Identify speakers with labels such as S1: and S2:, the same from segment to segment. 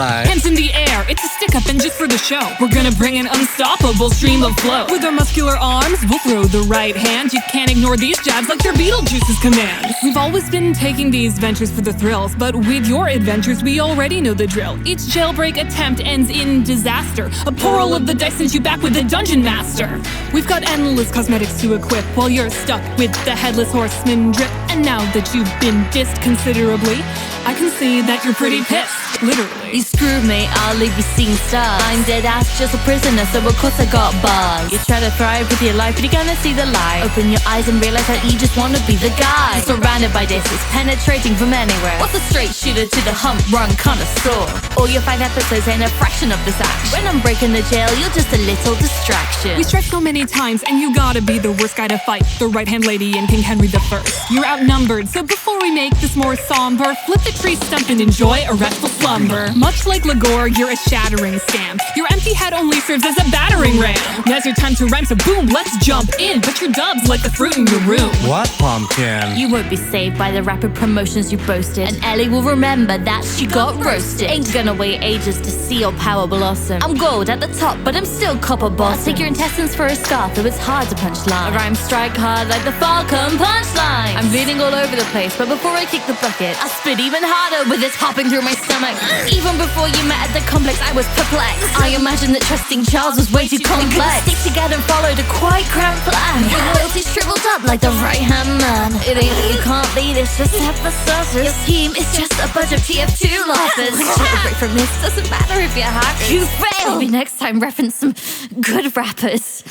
S1: side.
S2: Hands in the air, it's a stick-up and just for the show. We're gonna bring an unstoppable stream of flow. With our muscular arms, we'll throw the right hand. You can't ignore these jabs like they're Beetlejuice's commands. We've always been taking these ventures for the thrills, but with your adventures, we already know the drill. Each jailbreak attempt ends in disaster. A portal of the dice sends you back with the dungeon master. We've got endless cosmetics to equip while you're stuck with the headless horseman drip. And now that you've been dissed considerably, I can see that you're pretty pissed, literally.
S3: You screwed me, I'll leave you seeing stars. I'm dead ass, just a prisoner, so of course I got bars. You try to thrive with your life, but you're gonna see the light. Open your eyes and realize that you just wanna be the guy. You're surrounded by disses, penetrating from anywhere. What's a straight shooter to the hump run connoisseur? All your 5 episodes ain't a fraction of this action. When I'm breaking the jail, you're just a little distraction.
S2: We strike so many times, and you gotta be the worst guy to fight. The right-hand lady in King Henry I. You're outnumbered, so before we make this more somber, flip the tree stump and enjoy a restful slumber. Much like Lagore, you're a shattering scam. Your empty head only serves as a battering ram. Now's your time to rhyme, so boom, let's jump in. But your dubs like the fruit in your room.
S1: What, pumpkin?
S3: You won't be saved by the rapid promotions you boasted. And Ellie will remember that she got roasted. Ain't gonna wait ages to see your power blossom. I'm gold at the top, but I'm still copper boss. I'll take your intestines for a scarf, though it's hard to punch line. A rhyme strike hard like the Falcon punchline. I'm bleeding all over the place, but before I kick the bucket, I'll spit even harder with this hopping through my stomach. Even before you met at the complex, I was perplexed. I imagined that trusting Charles was way too complex. Stick together and followed a quite cramped plan. Your loyalty's shriveled up like the right-hand man. It ain't that you can't beat, it's just half the sauces. Your team is just a bunch of TF2 losses. Take a break from this, doesn't matter if you're hackers. You failed! Maybe next time reference some good rappers.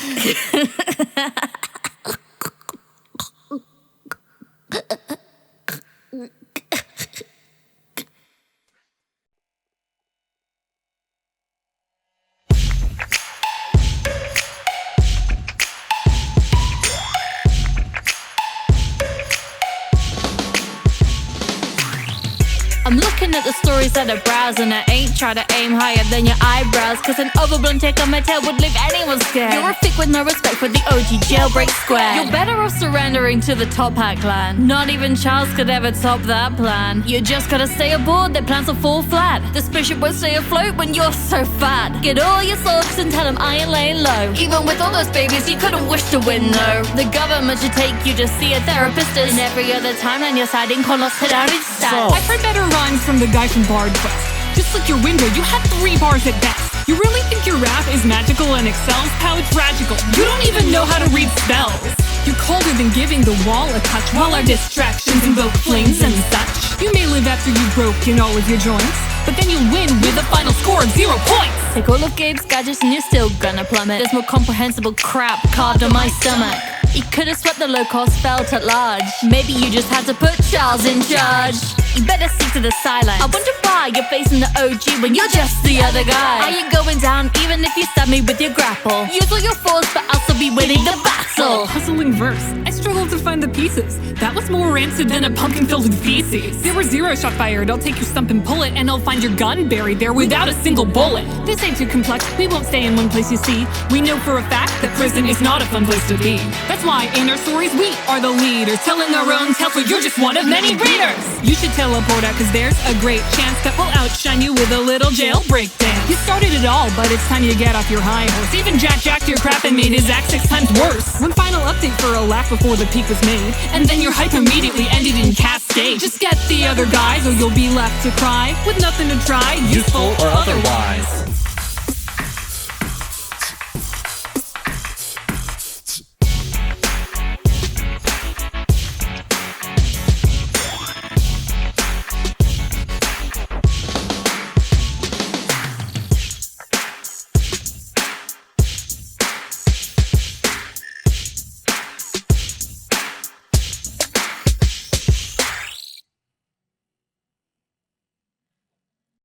S3: I'm looking at the stories that I browse, and I ain't try to aim higher than your eyebrows, cause an overblown take on my tail would leave anyone scared. You're a thick with no respect for the OG jailbreak square. You're better off surrendering to the Top Hat clan. Not even Charles could ever top that plan. You just gotta stay aboard, their plans will fall flat. The spaceship won't stay afloat when you're so fat. Get all your thoughts and tell them I ain't laying low. Even with all those babies, you couldn't wish to win, no. The government should take you to see a therapist. And every other timeline you're siding con los terroristas.
S2: I've heard better rhymes from the guy from Bard Quest. Just like your window, you have 3 bars at best. You really think your rap is magical and excels? How it's tragical. You don't even know how to read spells. You're colder than giving the wall a touch, while our distractions invoke flames and such. You may live after you've broken all of your joints, but then you win with a final score of 0 points.
S3: Take all of Gabe's gadgets and you're still gonna plummet. There's more comprehensible crap carved on my stomach. You could've swept the low-cost felt at large. Maybe you just had to put Charles in charge. You better stick to the silence. I wonder why you're facing the OG when you're just the other guy. I ain't going down even if you stab me with your grapple. Use all your force, but I'll still be winning the battle.
S2: Puzzling verse. I struggled to find the pieces. That was more rancid than a pumpkin filled with feces. There were 0 shot fired. I'll take your stump and pull it, and I'll find your gun buried there without a single bullet. This ain't too complex. We won't stay in one place, you see. We know for a fact that prison is not a fun place to be. That's why in our stories we are the leaders, telling our own tales, so you're just one of many readers. You should teleport out, cause there's a great chance that we'll outshine you with a little jailbreak dance. You started it all, but it's time you get off your high horse. Even Jack jacked your crap and made his act 6 times worse. One final update for a laugh before the peak was made, and then your hype immediately ended in cascade. Just get the other guys or you'll be left to cry with nothing to try,
S1: Useful or otherwise.